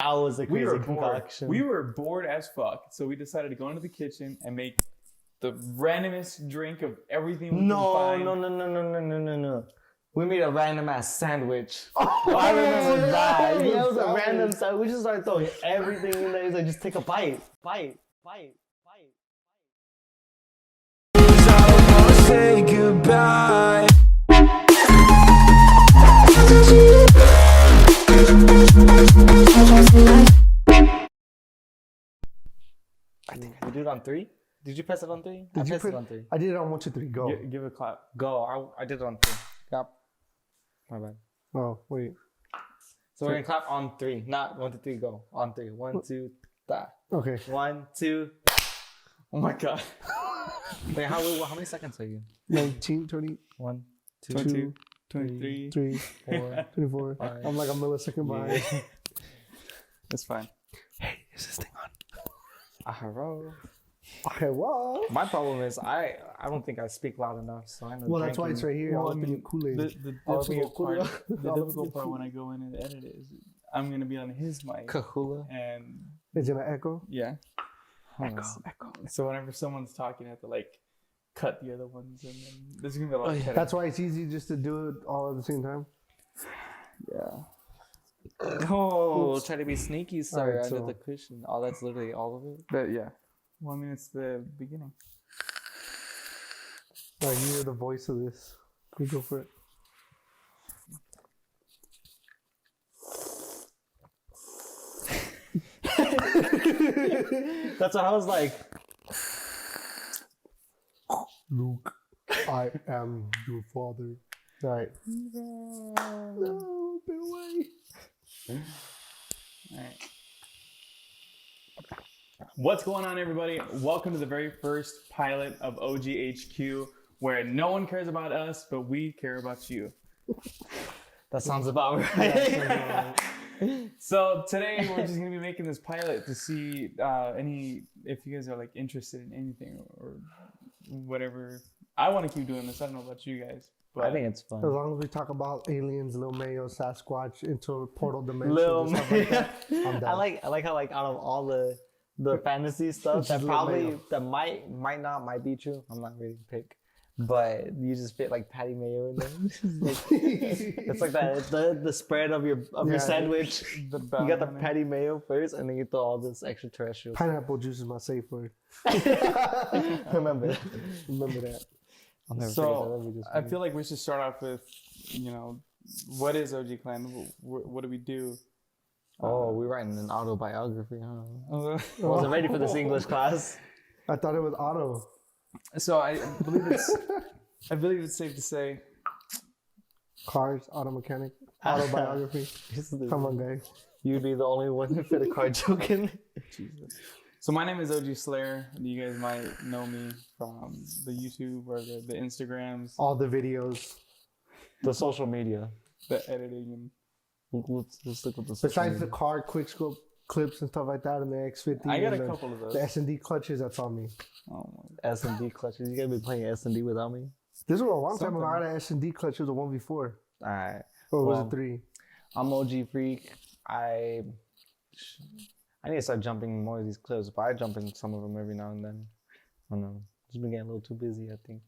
That was a crazy we were concoction. We were bored as fuck, so we decided to go into the kitchen and make the randomest drink of everything we could find. No. We made a random ass sandwich. I remember that. Yeah, it was a random sandwich. We just started throwing everything in there. It's like, just take a bite. Say goodbye. I think we did it on 3. Did you press it on 3? I pressed it on 3. I did it on 1, 2, 3. Go. Give a clap. Go. I did it on 3. Yep. My bad. Oh wait. So we're gonna clap on 3, not 1, 2, 3. Go on 3. 1, 2, that. Okay. 1, 2. Oh my god. Wait, how many seconds are you? 19, 20, 1, 2, 22, 23. 3, 4. 24. 5. I'm like a millisecond behind. That's fine. Hey, is this thing on? Hello. Okay, well. My problem is I don't think I speak loud enough, so I know. Well, that's why it's right here. Well, I'll I open your mean, Kool-Aid. the difficult part when I go in and edit it is I'm gonna be on his mic. Kahula. And Is it an echo? yeah. Echo. So whenever someone's talking, I have to like cut the other ones, and then there's gonna be a lot of That's why it's easy just to do it all at the same time. Yeah. Oh, try to be sneaky, sir, Alright, under so- the cushion. Oh, that's literally all of it. But yeah. Well, I mean, it's the beginning. Like, you're the voice of this. You go for it. That's what I was like. Luke, I am your father. All right. No, been away. Alright. What's going on, everybody? Welcome to the very first pilot of OhGeeHQ, where no one cares about us, but we care about you. That sounds about right. So today we're just gonna be making this pilot to see if you guys are like interested in anything or whatever. I want to keep doing this. I don't know about you guys, but I think it's fun. As long as we talk about aliens, Lil Mayo, Sasquatch, into a portal dimension, Lil and stuff like that, I'm I down. like how like out of all the fantasy stuff It's that just probably Lil Mayo. that might be true. I'm not ready to pick. But you just fit like Patty Mayo in there. It's like that the spread of your sandwich. You got the Patty Mayo first, and then you throw all this extraterrestrial. Pineapple juice is my safe word. Remember that. I'll never So forget that. I feel like we should start off with, what is OhGeeclan? What do we do? Oh, we're writing an autobiography, huh? Uh, I wasn't ready for this English class. I thought it was auto. So I believe it's safe to say Cars, auto mechanic, autobiography. Come on, guys. You'd be the only one to fit a card joking. Jesus. So my name is OG Slayer. You guys might know me from the YouTube or the Instagrams, All the videos. The social media. the editing, Let's look at the social Besides media. the car quick scope clips and stuff like that, and the X50. and I got and a the, couple of those. The S&D clutches, that's on me. Oh my. S&D clutches. You gotta be playing S&D without me. This was a long time ago. Something. I had an S&D clutch. It was a 1v4. All right. Or was Well, it 3? I'm OG freak. I need to start jumping more of these clips, but I jump in some of them every now and then. I don't know. Just been getting a little too busy, I think.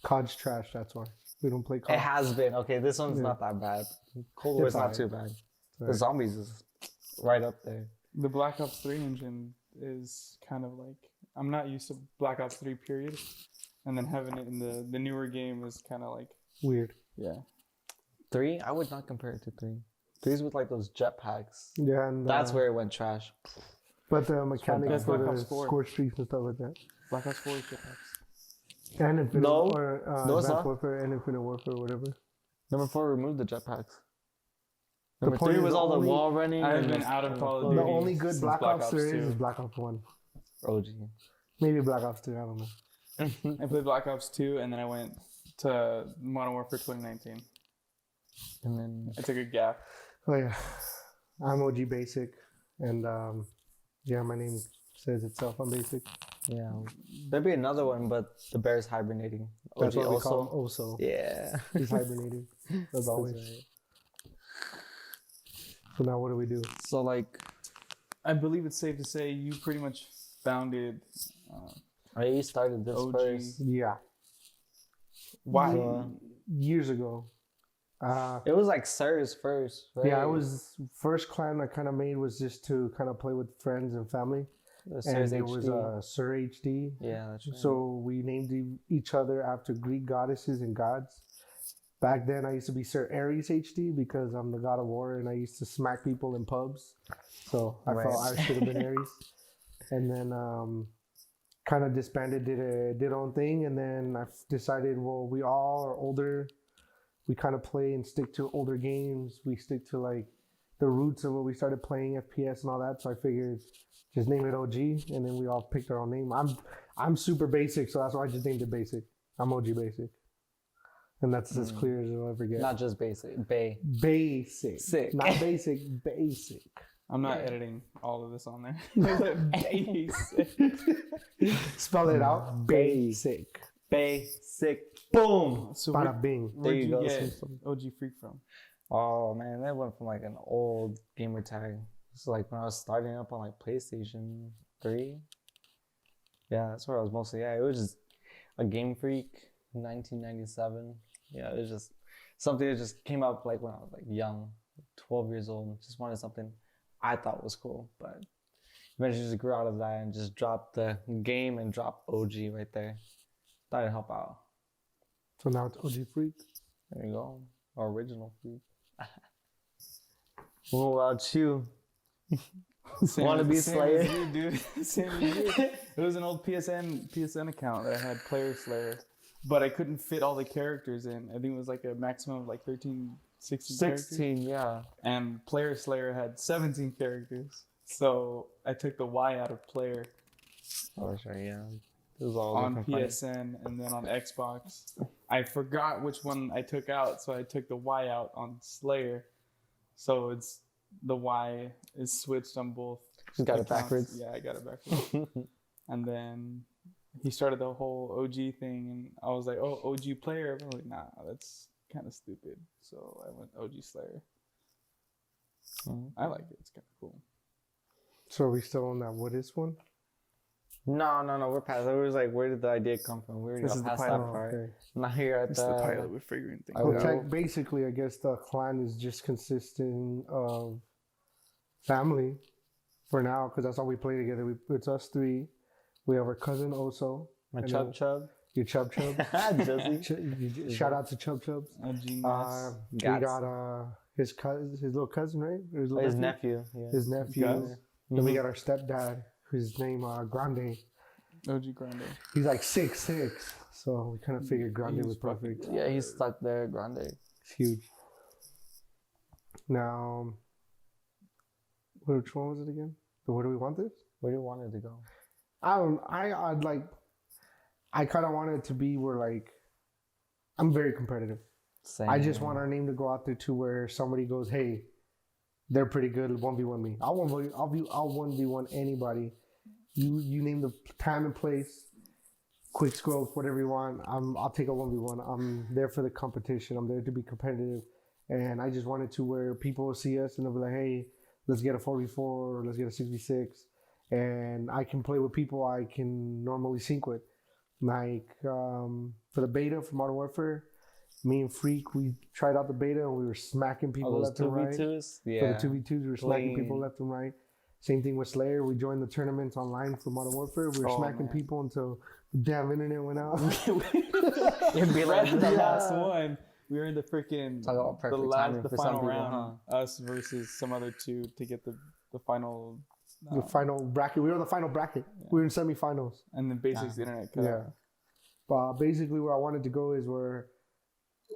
COD's trash, that's why. We don't play COD. It has been. Okay, this one's Yeah. not that bad. Cold War's not alright. too bad. The Alright. zombies is right up there. The Black Ops 3 engine is kind of like, I'm not used to Black Ops 3 period, and then having it in the newer game is kind of like, Weird. yeah. 3? I would not compare it to 3. 3's with like those jetpacks. Yeah, and That's where it went trash. But the mechanics That's for Black the Ops 4. score streaks and stuff like that. Black Ops 4 is jetpacks. And Infinite No. or No, it's Advanced not. Warfare and Infinite Warfare, whatever. Number 4 removed the jetpacks. The Number point 3 is was the all only- the wall running. I've and been out of Call of The Duty only good since Black Ops there 2. is Black Ops 1. OG. Maybe Black Ops 2, I don't know. I played Black Ops 2, and then I went to Modern Warfare 2019. And then I took a gap. Oh yeah, I'm OG Basic, and yeah, my name says itself. I'm Basic. yeah, there'd be another one, but the bear's hibernating. That's OG what we also. call him. Oso. Yeah. He's hibernating. As always. That's right. So now what do we do? So like, I believe it's safe to say you pretty much founded You started this OhGee. first. Yeah. Why? Years ago. It was like Sir's first, right? Yeah, I was first clan I kind of made was just to kind of play with friends and family. Sir's And it HD. was Sir HD. Yeah, that's right. So we named each other after Greek goddesses and gods. Back then, I used to be Sir Ares HD because I'm the god of war and I used to smack people in pubs. So I felt I should have been Ares. And then kind of disbanded, did own thing. And then I decided, well, we all are older. We kind of play and stick to older games. We stick to like the roots of what we started playing, FPS and all that. So I figured just name it OhGee, and then we all picked our own name. I'm super basic, so that's why I just named it Basic. I'm OhGee Basic, and that's as clear as you'll ever get. Not just basic, Basic, Sick. not basic, basic. I'm not editing all of this on there. Basic. Spell it out. Basic. Basic. Boom. So Bada bing. There where'd you you go. get OhGee Freak from? Oh man, that went from like an old gamer tag. It's like when I was starting up on like PlayStation 3. Yeah, that's where I was mostly at. It was just a Game Freak, 1997. Yeah, it was just something that just came up like when I was like young, 12 years old. Just wanted something I thought was cool, but eventually just grew out of that and just dropped the game and dropped OhGee right there. Thought it'd help out. So now it's OhGee Freak. There you go. Original Freak. What about you? Want to be Slayer? As you, dude. Same as you. It was an old PSN account that I had Player Slayer, but I couldn't fit all the characters in. I think it was like a maximum of like 13, 16 characters. 16, yeah. And Player Slayer had 17 characters. So I took the Y out of Player Oh, that's right, yeah. It was all on different fights. PSN and then on Xbox. I forgot which one I took out, so I took the Y out on Slayer. So it's the Y is switched on both. You got it accounts. backwards? Yeah, I got it backwards. And then he started the whole OhGee thing, and I was like, "Oh, OhGee Player." I'm like, "Nah, that's kind of stupid." So I went OhGee Slayer. I like it. It's kind of cool. So are we still on that what is one? No, we're past that. It was like, where did the idea come from? We already This got is the past that pilot. part. Okay. Now here at It's the pilot. We're figuring things Well, out. basically, I guess the clan is just consisting of family for now, because that's all we play together. It's us three. We have our cousin Oso. My and Chub then Chub. Your Chub Chub. Jesse. Shout out to Chub Chubs. OhGee We Gats. got his cousin, his little cousin, right? Or His nephew. Yeah. His nephew. Gus. Then we got our stepdad, whose name Grande. OhGee Grande. He's like 6'6", so we kind of figured Grande He's was perfect. fucking- Yeah, he's stuck there, Grande. It's huge. Now, which one was it again? The where do we want this? Where do you want it to go? I'd like, I kind of want it to be where like, I'm very competitive. Same. I just want our name to go out there to where somebody goes, hey, they're pretty good. 1v1 me. I'll 1v1 anybody. You name the time and place, quick scope, whatever you want. I'll take a 1v1. I'm there for the competition. I'm there to be competitive, and I just wanted to where people will see us and they'll be like, hey, let's get a 4v4 or let's get a 6v6, and I can play with people I can normally sync with. Like for the beta for Modern Warfare, me and Freak, we tried out the beta and we were smacking people those left and right. 2v2s? Yeah. For the 2v2s, we were smacking Clean. people left and right. Same thing with Slayer. We joined the tournaments online for Modern Warfare. We were smacking man. people until the damn internet went out. It'd be like The that. last one, we were in the freaking Talk about perfect timing the for some final people, round. Us versus some other two to get the final. The final bracket. We were in the final bracket. We were in semifinals. And then basically the internet cut Yeah. out. But basically, where I wanted to go is where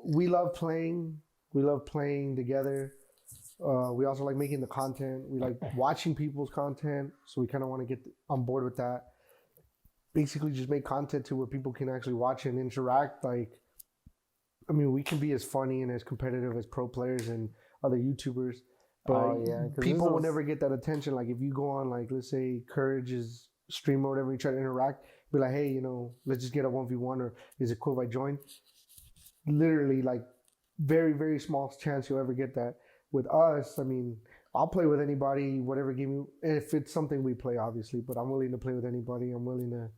we love playing. We love playing together. We also like making the content. We like watching people's content. So we kind of want to get on board with that. Basically, just make content to where people can actually watch and interact. Like, I mean, we can be as funny and as competitive as pro players and other YouTubers. But 'cause people will those- never get that attention. Like, if you go on, like, let's say Courage's stream or whatever, you try to interact, be like, hey, let's just get a 1v1, or is it cool if I join? Literally, like, very, very small chance you'll ever get that. With us, I mean, I'll play with anybody, whatever game if it's something we play, obviously. But I'm willing to play with anybody. I'm willing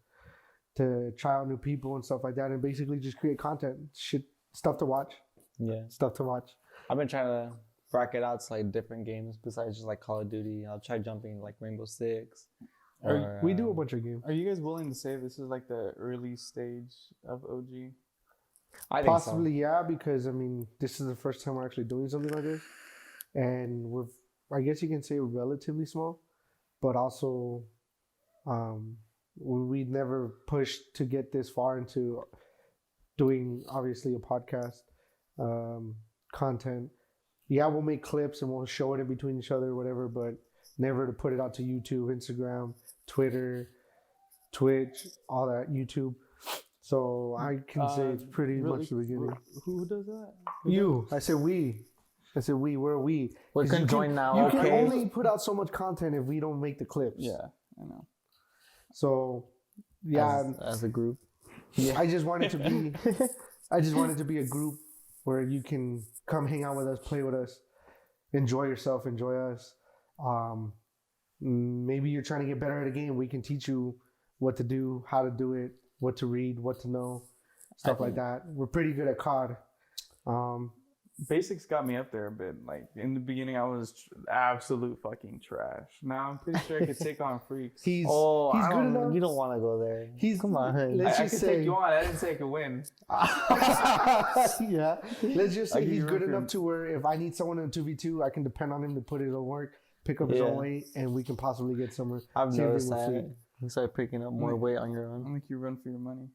to try out new people and stuff like that, and basically just create content, stuff to watch. Yeah, stuff to watch. I've been trying to bracket out to like different games besides just like Call of Duty. I'll try jumping like Rainbow Six. We do a bunch of games. Are you guys willing to say this is like the early stage of OhGee? I think Possibly, yeah, because I mean, this is the first time we're actually doing something like this, and I guess you can say we're relatively small, but also, we never pushed to get this far into doing obviously a podcast, content. Yeah, we'll make clips and we'll show it in between each other or whatever, but never to put it out to YouTube, Instagram, Twitter, Twitch, all that, YouTube. So I can say it's pretty much the beginning. Who does that? You. I said we. We're we. We're 'Cause conjoined now. You Okay. can only put out so much content if we don't make the clips. Yeah, I know. So, yeah. As a group. I just want it to be. I just want it to be a group where you can come hang out with us, play with us, enjoy yourself, enjoy us. Maybe you're trying to get better at a game. We can teach you what to do, how to do it, what to read, what to know, stuff like that. We're pretty good at COD. Basics got me up there a bit. Like in the beginning, I was absolute fucking trash. Now I'm pretty sure I could take on freaks. He's I good don't- enough. You don't want to go there. Come on. Let's I just could say, take you on. I didn't say I could win. yeah. Let's just I say give he's you good room for enough him. to where if I need someone in 2v2, I can depend on him to put it on work, pick up his own Yeah. weight, and we can possibly get somewhere. I've Same thing noticed with that. Fleet. You start picking up more weight on your I'll own. make you run for your money.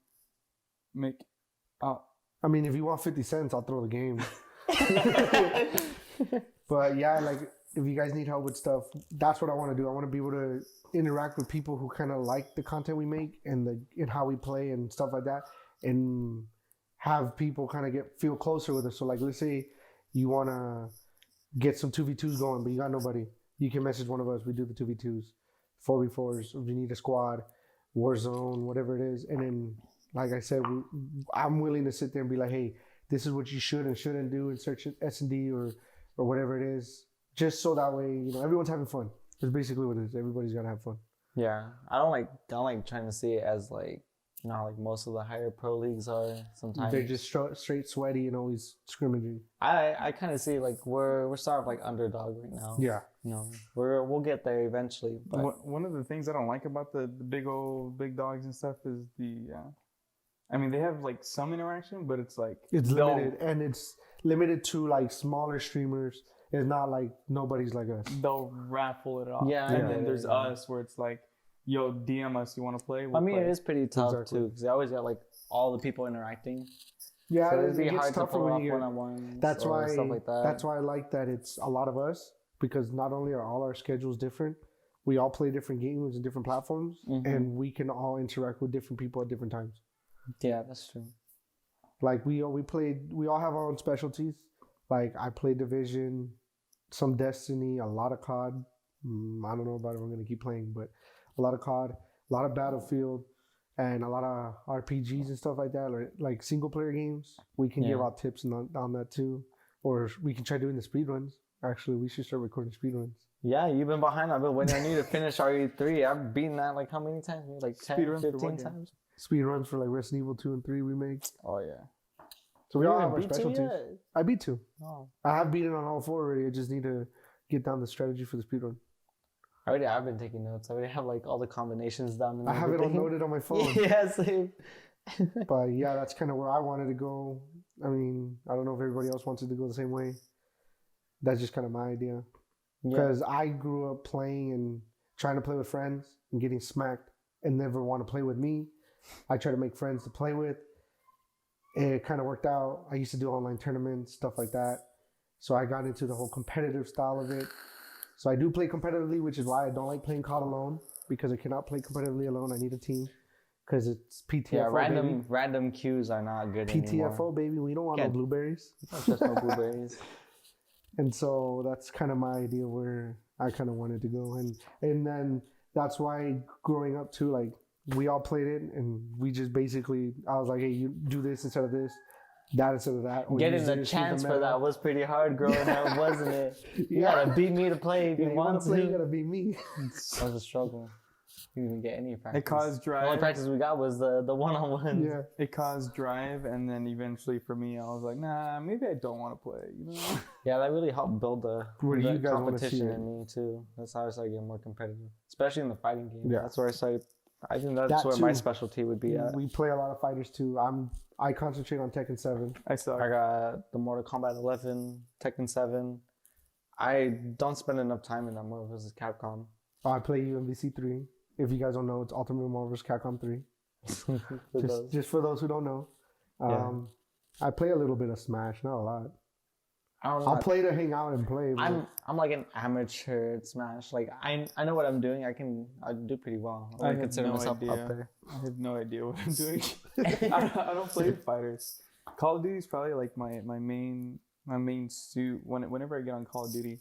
I mean, if you want 50 cents, I'll throw the game. But yeah, like if you guys need help with stuff, that's what I want to do. I want to be able to interact with people who kind of like the content we make and how we play and stuff like that, and have people kind of feel closer with us. So like, let's say you want to get some 2v2s going, but you got nobody. You can message one of us. We do the 2v2s, 4v4s. If you need a squad, Warzone, whatever it is, and then like I said, I'm willing to sit there and be like, hey, this is what you should and shouldn't do in search S&D or whatever it is, just so that way, everyone's having fun. That's basically what it is. Everybody's gonna have fun. Yeah, I don't like trying to see it as like, how like most of the higher pro leagues are sometimes. They're just straight sweaty and always scrimmaging. I kind of see like we're sort of like underdog right now. Yeah. We'll get there eventually. But One of the things I don't like about the big dogs and stuff is I mean, they have like some interaction, but it's like it's limited, and it's limited to like smaller streamers. It's not like nobody's like us. they'll raffle it off. Yeah, and yeah, then yeah, there's yeah. us where it's like, yo, DM us, you want to play? I mean, play. it is pretty tough Exactly. too because they always got like all the people interacting. Yeah, So it'd be it gets hard to tougher pull when off you get. one-on-ones. That's or why. stuff like that. That's why I like that it's a lot of us, because not only are all our schedules different, we all play different games and different platforms, and we can all interact with different people at different times. Yeah, that's true. Like we all have our own specialties. Like I play Division, some Destiny, a lot of COD. I don't know about it. I'm gonna keep playing, but a lot of COD, a lot of Battlefield, and a lot of RPGs and stuff like that. Or like single player games. We can give out tips on that too, or we can try doing the speed runs. Actually, we should start recording speed runs. Yeah, you've been behind. I've been waiting on you to finish RE3. I've beaten that like how many times? Maybe like 10, Speedruns for 15 what game? times. Speed runs for like Resident Evil 2 and 3 remake. Oh yeah. So we You all have haven't our beat two specialties. yet? I beat 2. Oh. I have beaten on all 4 already. I just need to get down the strategy for the speed run. I've been taking notes. I already have like all the combinations down. And I have it all everything. noted on my phone. Yeah, same. But yeah, that's kind of where I wanted to go. I mean, I don't know if everybody else wants it to go the same way. That's just kind of my idea. Because I grew up playing and trying to play with friends and getting smacked and never want to play with me. I try to make friends to play with. It kind of worked out. I used to do online tournaments, stuff like that. So I got into the whole competitive style of it. So I do play competitively, which is why I don't like playing COD alone, because I cannot play competitively alone. I need a team because it's PTFO, Yeah, baby. random queues are not good anymore. PTFO, baby. We don't want no Can't- blueberries. Not just no blueberries. And so that's kind of my idea where I kind of wanted to go. And then that's why growing up too, like we all played it and we just basically, I was like, hey, you do this instead of this. that instead of that. Or Getting you the just chance the for meta. that was pretty hard growing up, wasn't it? You Yeah. gotta beat me to play if Yeah, you you want want to play, you to. gotta beat me. That was a struggle. You didn't even get any practice. It caused The only drive. practice we got was the one-on-one. Yeah. It caused drive, and then eventually for me, I was like, nah, maybe I don't want to play. You know? Yeah, that really helped build Where do the you guys wanna see competition it? in me too. That's how I started getting more competitive, especially in the fighting game. Yeah. That's where I started. I think that's That where my too. specialty would be at. We play a lot of fighters too. I concentrate on Tekken 7. I suck. I got the Mortal Kombat 11, Tekken 7. I don't spend enough time in that Marvel vs. Capcom. I play UMVC 3. If you guys don't know, it's Ultimate Marvel vs. Capcom 3. For those. Just for those who don't know. I play a little bit of Smash, not a lot. I don't know. I'll play to hang out and play. But I'm like an amateur at Smash. Like I know what I'm doing. I do pretty well. I have consider no myself idea. up there. I have no idea what I'm doing. I don't play fighters. Call of Duty is probably like my main suit. Whenever I get on Call of Duty,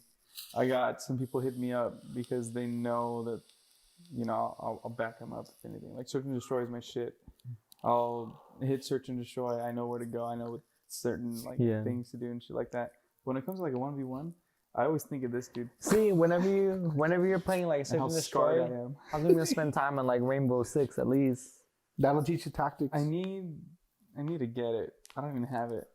I got some people hit me up because they know that, you know, I'll back them up if anything. Like Search and Destroy is my shit. I'll hit Search and Destroy. I know where to go. I know what certain things to do and shit like that. When it comes to like a 1v1, I always think of this dude. See, whenever you're playing like Search and Destroy, I'm gonna spend time on like Rainbow Six at least. that'll teach you tactics. I need to get it. I don't even have it.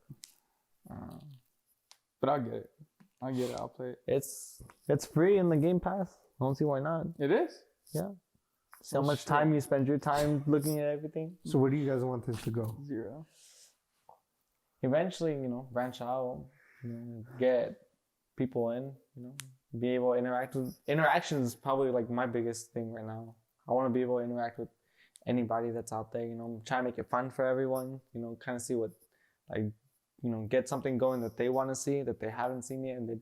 But I'll get it. I'll play it. It's free in the Game Pass. I don't see why not. It is? Yeah. See how much time you spend your time looking at everything. So where do you guys want this to go? 0. Eventually, you know, branch out, you know, get people in, you know, be able to interact with. Interaction is probably like my biggest thing right now. I want to be able to interact with anybody that's out there, you know, try to make it fun for everyone, you know, kind of see what, like, you know, get something going that they want to see, that they haven't seen yet, and they,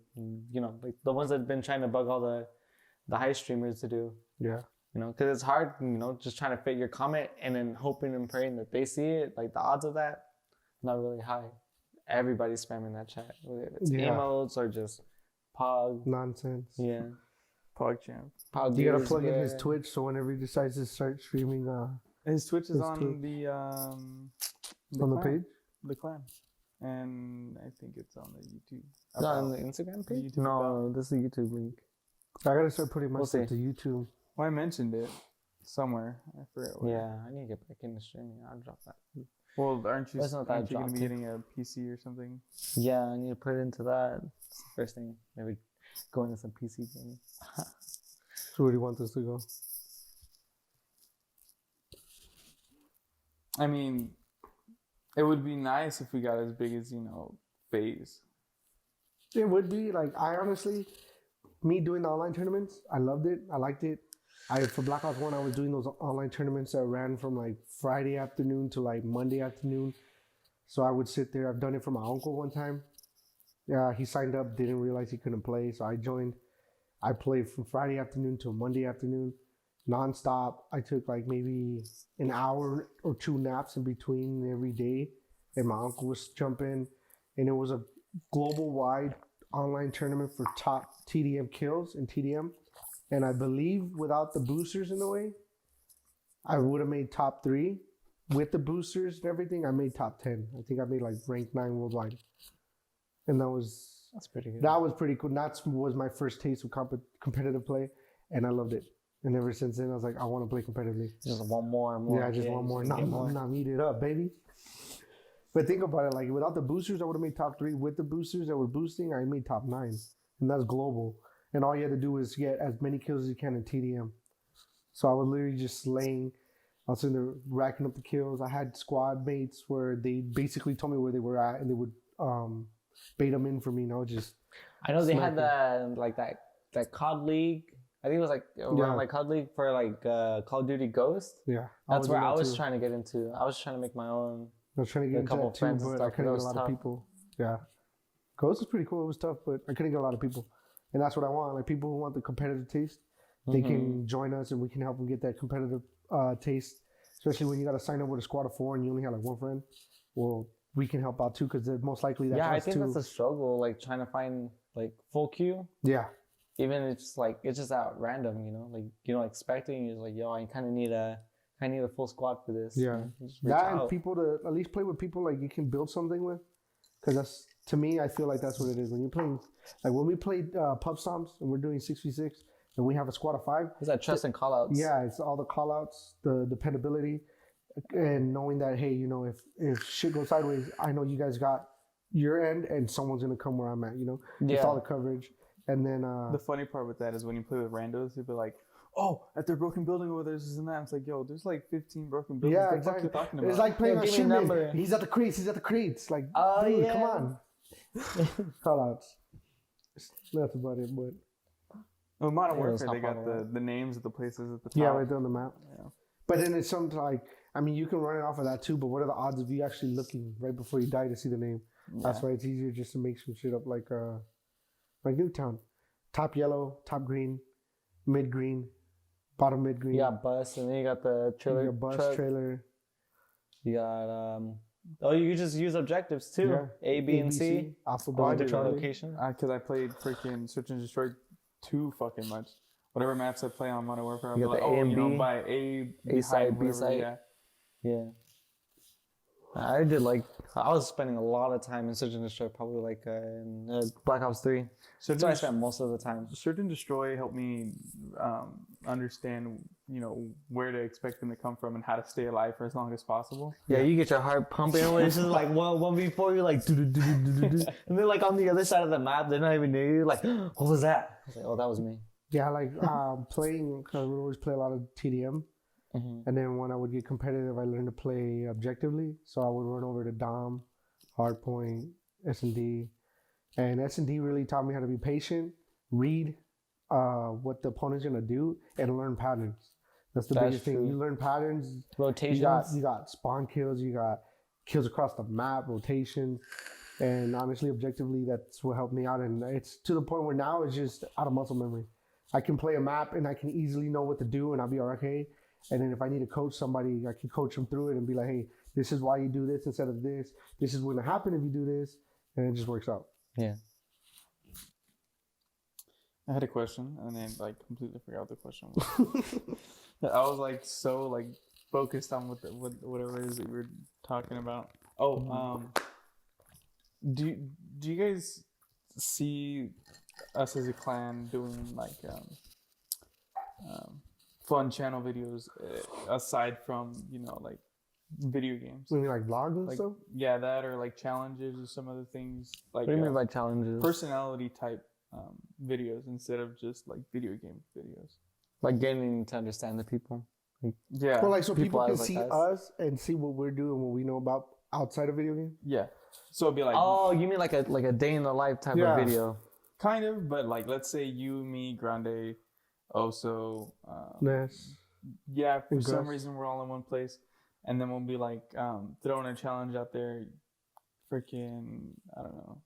you know, like the ones that have been trying to bug all the high streamers to do. Yeah. You know, because it's hard, you know, just trying to fit your comment and then hoping and praying that they see it. Like the odds of that, not really high. Everybody's spamming that chat, whether it's emotes or just Pog. Nonsense. Yeah. PogChamp. Pog. You gotta plug in his Twitch so whenever he decides to start streaming, His Twitch is His on Twitch. the on the clan. page. The clan. And I think it's on the YouTube. Is that on the Instagram page? YouTube No, this is a YouTube link. I gotta start putting my We'll stuff see. to YouTube. Well, I mentioned it somewhere. I forgot where. Yeah, I need to get back into streaming. I'll drop that. Well, aren't you That's not that going to dropped. be getting a PC or something? Yeah, I need to put it into that. It's the first thing. Maybe go into some PC gaming. So where do you want this to go? I mean, it would be nice if we got as big as, you know, FaZe. It would be like, I honestly, me doing the online tournaments, I loved it. I liked it. For Black Ops 1, I was doing those online tournaments that ran from like Friday afternoon to like Monday afternoon. So I would sit there. I've done it for my uncle one time. Yeah, he signed up, didn't realize he couldn't play. So I joined. I played from Friday afternoon to Monday afternoon, nonstop. I took like maybe an hour or 2 naps in between every day. And my uncle was jumping. And it was a global wide online tournament for top TDM kills in TDM. And I believe without the boosters in the way, I would have made top 3. With the boosters and everything, I made top 10. I think I made like rank 9 worldwide. And That's pretty good. that was pretty cool. That was my first taste of competitive play, and I loved it. And ever since then, I was like, I want to play competitively. Just one more and more. Yeah, just one more. Not eat it up, baby. But think about it, like without the boosters, I would have made top 3. With the boosters that were boosting, I made top 9. And that's global. And all you had to do was get as many kills as you can in TDM. So I was literally just slaying. I was sitting there racking up the kills. I had squad mates where they basically told me where they were at, and they would bait them in for me. And I would just. I know they had sniping. that COD League. I think it was like around like COD League for like Call of Duty Ghost. Yeah. That's where I was trying to get into. I was trying to make my own. I was trying to get into that too, but I couldn't get a lot of people. Yeah. Ghost was pretty cool. It was tough, but I couldn't get a lot of people. And that's what I want. Like people who want the competitive taste, they can join us and we can help them get that competitive taste. Especially when you got to sign up with a squad of 4 and you only have like 1 friend. Well, we can help out too because most likely that I think that's a struggle. Like trying to find like full queue. Yeah. Even it's just out random, you know, like you don't expect it. And you're just like, yo, I kind of need I need a full squad for this. Yeah, Just reach that and out. people to at least play with people like you can build something with, because that's to me I feel like that's what it is when you're playing. Like when we played Pub Stomps and we're doing 6v6 and we have a squad of 5. Is that trust and call outs? Yeah, it's all the call outs, the dependability, and knowing that hey, you know, if shit goes sideways, I know you guys got your end and someone's gonna come where I'm at. You know, with all the coverage. And then the funny part with that is when you play with randos, you'll be like, "Oh, at their broken building over there, this and that." It's like, "Yo, there's like 15 broken buildings." Yeah, what exactly. the fuck you talking about? It's like playing Yeah, a give me a number. shipment. He's at the crates. He's at the crates. Like, Oh, dude, yeah. come on. Call outs. That's about it. But Well, Modern Yeah, it's Warfare, not they got popular. the names of the places at the top. yeah, right there on the map. Yeah. But then it's something like, I mean, you can run it off of that too. But what are the odds of you actually looking right before you die to see the name? That's why it's easier just to make some shit up like Newtown. Top yellow, top green, mid green, bottom mid green. You got bus, and then you got the trailer. Your bus truck. trailer. You got you can just use objectives too. Yeah. A, B, and C. ABC, Alpha, Going Beta, to Charlie. location. Because I played freaking Search and Destroy too fucking much. Whatever maps I play on Modern Warfare, I'll You be got like, the A and you know, B, by A, A side, B whatever, side. Yeah. Yeah. I did I was spending a lot of time in Search and Destroy, probably like in Black Ops 3. That's where I spent most of the time. Search and Destroy helped me understand, you know, where to expect them to come from and how to stay alive for as long as possible. Yeah, you get your heart pumping when it's just like one before you're like, and then like on the other side of the map, they're not even near you. Like, what was that? I was like, oh, that was me. Yeah, like playing, because we always play a lot of TDM. Mm-hmm. And then when I would get competitive, I learned to play objectively. So I would run over to Dom, Hardpoint, S&D. And S&D really taught me how to be patient, read what the opponent's going to do, and learn patterns. That's the biggest thing. true. You learn patterns. Rotations. You got spawn kills. You got kills across the map, rotation. And honestly, objectively, that's what helped me out. And it's to the point where now it's just out of muscle memory. I can play a map and I can easily know what to do and I'll be okay. And then if I need to coach somebody, I can coach them through it and be like, hey, this is why you do this instead of this. This is what's going to happen if you do this. And it just works out. Yeah. I had a question and then like completely forgot what the question was. I was like so like focused on whatever it is that we were talking about. Oh, do you guys see us as a clan doing like fun channel videos aside from, you know, like video games? You mean like vlogs and Like, stuff? yeah, that or like challenges or some other things like What do you mean by challenges? personality type videos instead of just like video game videos. Like getting to understand the people. Yeah. Well, like so people can as like see us. us and see what we're doing, what we know about outside of video games. Yeah. So it'd be like Oh, you mean like a day in the life type Yeah. of video? kind of, but like let's say you, me, Grande, also Yes. yeah, for And some Gus. reason we're all in one place. And then we'll be like throwing a challenge out there. Freaking I don't know.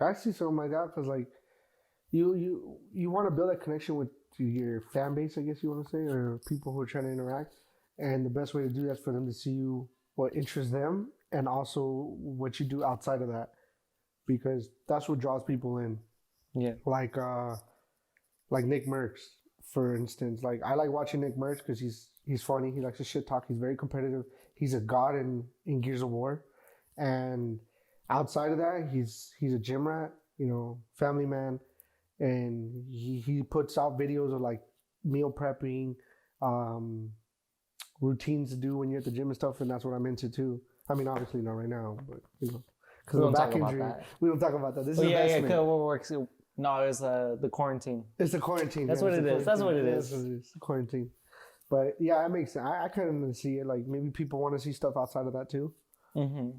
I see something like that because like you want to build a connection with your fan base, I guess you want to say, or people who are trying to interact. And the best way to do that is for them to see you, what interests them, and also what you do outside of that, because that's what draws people in. Yeah. Like Nick Merckx, for instance. Like I like watching Nick Merckx because he's funny. He likes to shit talk. He's very competitive. He's a god in Gears of War, and outside of that, he's a gym rat. You know, family man, and he puts out videos of like meal prepping, routines to do when you're at the gym and stuff, and that's what I'm into too. I mean, obviously not right now, but you know, because We of don't the back talk about injury, that. we don't talk about that. This Oh is yeah, yeah. investment. What works? No, it's the quarantine. It's the quarantine. That's yeah, what it's it the is. That's what it quarantine. is. Yeah, that's what it is. Quarantine. But yeah, it makes sense. I kind of see it. Like maybe people want to see stuff outside of that too. Mm-hmm.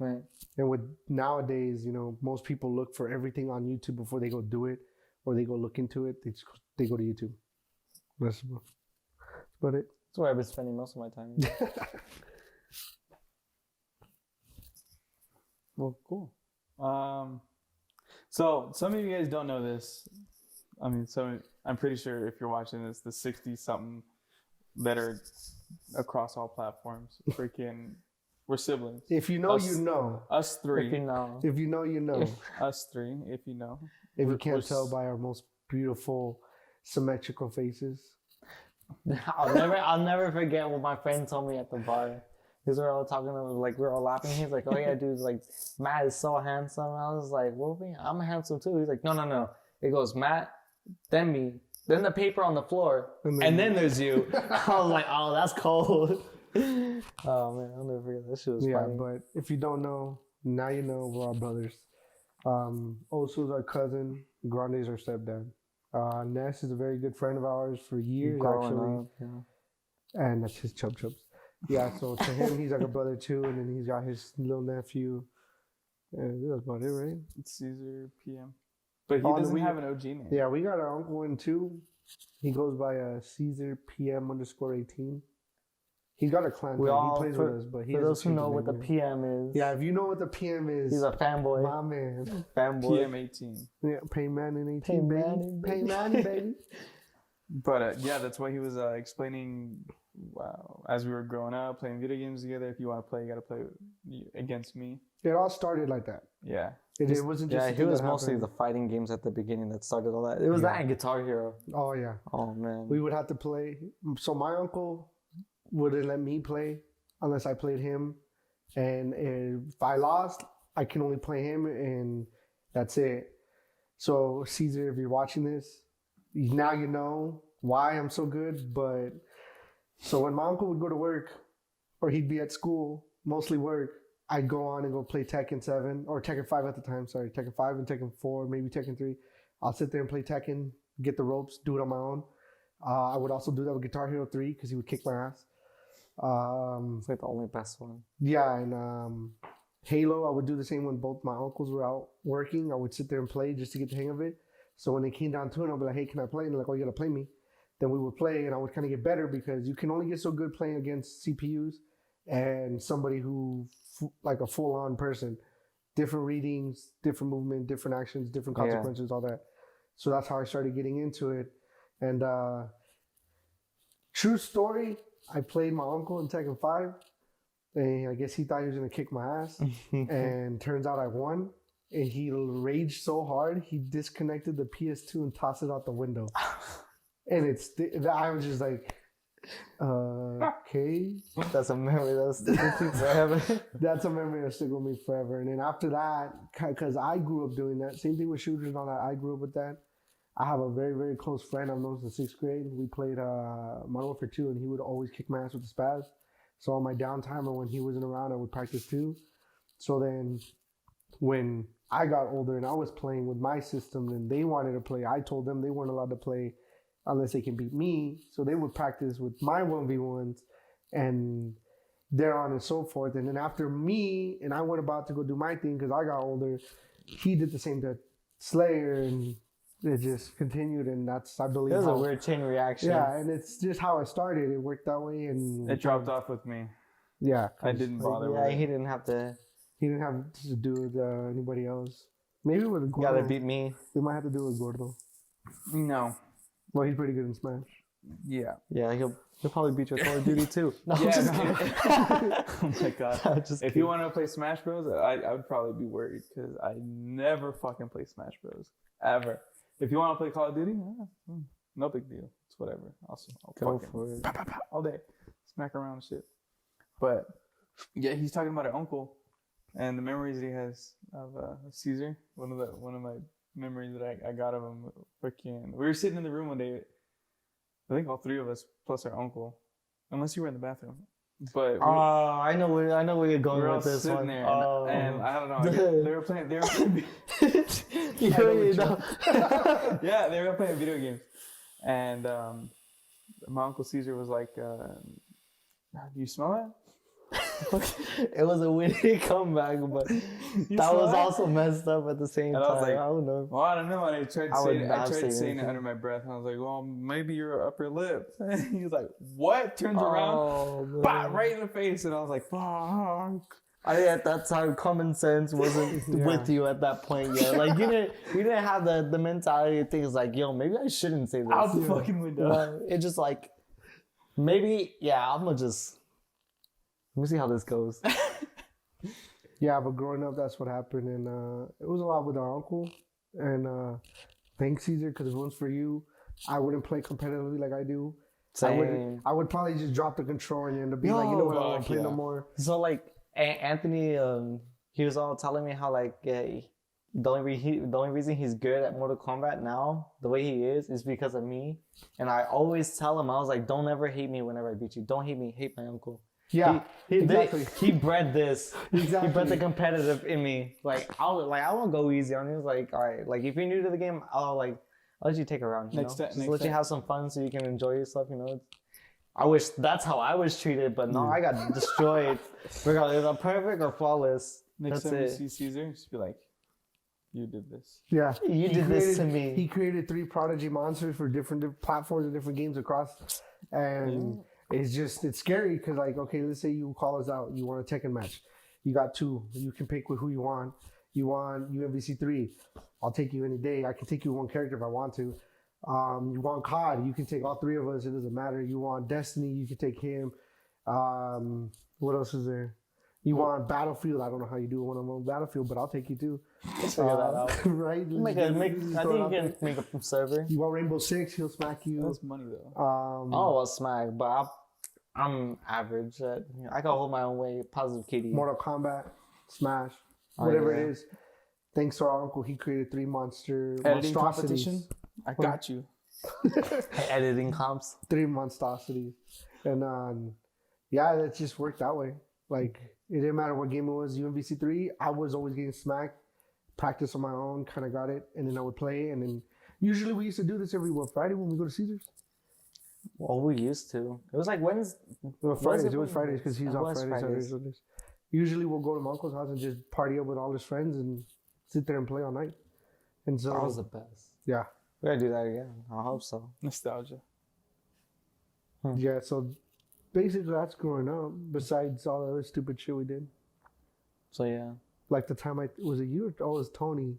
Right. And with nowadays, you know, most people look for everything on YouTube before they go do it, or they go look into it. They go to YouTube. That's about it. That's where I've been spending most of my time. Well, cool. So some of you guys don't know this. I mean, so I'm pretty sure if you're watching this, the 60-something that are across all platforms, freaking, we're siblings. If you know, Us- you know. Us three. If you know. If you know, you know. Us three, if you know. If you We're- can't we're tell s- by our most beautiful symmetrical faces. I'll never forget what my friend told me at the bar. Because we're all talking, like we're all laughing. He's like, "Oh yeah, dude, like Matt is so handsome." I was like, "Well, I'm handsome too." He's like, "No." It goes Matt, then me, then the paper on the floor, and then there's you. I was like, "Oh, that's cold." Oh man, I'll never forget that shit was funny. But if you don't know, now you know we're all brothers. Osu's our cousin. Grande's our stepdad. Ness is a very good friend of ours for years, actually. And that's his chubs. Yeah, so to him, he's like a brother too, and then he's got his little nephew. And that's about it, right? It's Caesar PM. But he doesn't have an OG name. Yeah, we got our uncle in too. He goes by Caesar PM_18. He's got a clan. He plays with us, but for those who know what the PM is. Yeah, if you know what the PM is, he's a fanboy. My man. Fanboy. PM18. Yeah, Pay Manning 18, baby. Pay Manning, baby. But yeah, that's why he was explaining. Wow, as we were growing up, playing video games together. If you want to play, you got to play against me. It all started like that. Yeah. It wasn't just. Yeah, it was mostly the fighting games at the beginning that started all that. It was that and Guitar Hero. Oh yeah. Oh man. We would have to play. So my uncle wouldn't let me play unless I played him, and if I lost, I can only play him, and that's it. So Caesar, if you're watching this, now you know why I'm so good. But so when my uncle would go to work, or he'd be at school, mostly work, I'd go on and go play Tekken 7 or Tekken 5 at the time. Sorry, Tekken 5 and Tekken 4, maybe Tekken 3. I'll sit there and play Tekken, get the ropes, do it on my own. I would also do that with Guitar Hero 3 because he would kick my ass. It's like the only best one. Yeah, and Halo, I would do the same when both my uncles were out working. I would sit there and play just to get the hang of it. So when it came down to it, I'd be like, "Hey, can I play?" And they're like, "Oh, you gotta play me." Then we would play, and I would kind of get better because you can only get so good playing against CPUs and somebody who, like a full-on person, different readings, different movement, different actions, different consequences, all that. So that's how I started getting into it. And true story, I played my uncle in Tekken 5, and I guess he thought he was gonna kick my ass, and turns out I won. And he raged so hard, he disconnected the PS2 and tossed it out the window. And I was just like, okay. That's a memory that'll stick with you forever. That's a memory that'll stick with me forever. And then after that, because I grew up doing that, same thing with shooters and all that, I grew up with that. I have a very, very close friend I've known since 6th grade. We played Modern Warfare 2, and he would always kick my ass with the spaz. So on my downtime or when he wasn't around, I would practice too. So then when I got older and I was playing with my system and they wanted to play, I told them they weren't allowed to play unless they can beat me. So they would practice with my 1v1s and thereon and so forth. And then after me, and I went about to go do my thing because I got older, he did the same to Slayer, and it just continued. And that's, I believe, it was a weird chain reaction. Yeah, and it's just how it started. It worked that way. And it dropped off with me. Yeah. I didn't bother with it. He didn't have to. He didn't have to do with anybody else. Maybe with Gordo. You gotta beat me. We might have to do it with Gordo. No. Well, he's pretty good in Smash. Yeah. Yeah, he'll probably beat your Call of Duty too. No, Oh my god. If you want to play Smash Bros, I would probably be worried because I never fucking play Smash Bros. Ever. If you want to play Call of Duty, no big deal. It's whatever. I'll go for it. All day. Smack around and shit. But yeah, he's talking about an uncle and the memories he has of Caesar. One of my memories that I got of him. Freaking, we were sitting in the room one day. I think all three of us plus our uncle, unless you were in the bathroom. But I know where you're going with this one. There, and I don't know. They were playing. Yeah, they were playing video games, and my uncle Caesar was like, "Do you smell that?" It was a witty comeback, but that was also messed up at the same time. I was like, I don't know. Well, I don't know. And I tried saying it under my breath, and I was like, "Well, maybe your upper lip." He was like, "What?" Turns around, right in the face, and I was like, "Fuck." At that time, common sense wasn't with you at that point yet. Like you didn't have the mentality of things like, "Yo, maybe I shouldn't say this." Out the fucking window. It just like, maybe, I'm gonna just. Let me see how this goes. Yeah, but growing up, that's what happened. And it was a lot with our uncle. And thanks, Caesar, because if it was for you, I wouldn't play competitively like I do. Same. I would probably just drop the controller and end up being like, you know what, I don't want to play no more. So like Anthony, he was all telling me how like the only reason he's good at Mortal Kombat now, the way he is because of me. And I always tell him, I was like, don't ever hate me whenever I beat you. Don't hate me. Hate my uncle. Yeah, exactly. He bred this. Exactly. He bred the competitive in me. Like I won't go easy on you. It's like, all right, like if you're new to the game, I'll let you take a round. You know? Just let you have some fun so you can enjoy yourself. You know. I wish that's how I was treated, but no, I got destroyed. Regardless, I'm perfect or flawless. Next time you see Caesar, just be like, you did this. Yeah. You did this to me. He created 3 prodigy monsters for different platforms and different games across. And it's scary because, like, okay, let's say you call us out. You want a Tekken match. You got 2. You can pick who you want. You want UMVC 3. I'll take you any day. I can take you 1 character if I want to. You want COD. You can take all 3 of us. It doesn't matter. You want Destiny. You can take him. What else is there? You want Battlefield. I don't know how you do it when I'm on Battlefield, but I'll take you too. Let's figure that out. Right? I think you can make a server. You want Rainbow Six? He'll smack you. That's money though. I'll smack, but I'm average. I can hold my own weight. Positive KD. Mortal Kombat, Smash, whatever it is. Thanks to our uncle, he created 3 editing competition. I got you. Editing comps. 3 monstrosities, and yeah, that just worked that way. Like, it didn't matter what game it was. UMVC 3, I was always getting smacked. Practice on my own, kind of got it, and then I would play. And then usually we used to do this every Friday when we go to Caesars. Well, we used to. It was like Wednesday. Fridays. It was Fridays because he's off Fridays, Saturdays, Sundays. Usually we'll go to my uncle's house and just party up with all his friends and sit there and play all night. And so that was the best. Yeah. We gotta do that again. I hope so. Nostalgia. Yeah, so basically that's growing up, besides all the other stupid shit we did. So yeah. Like the time was it you or it was Tony?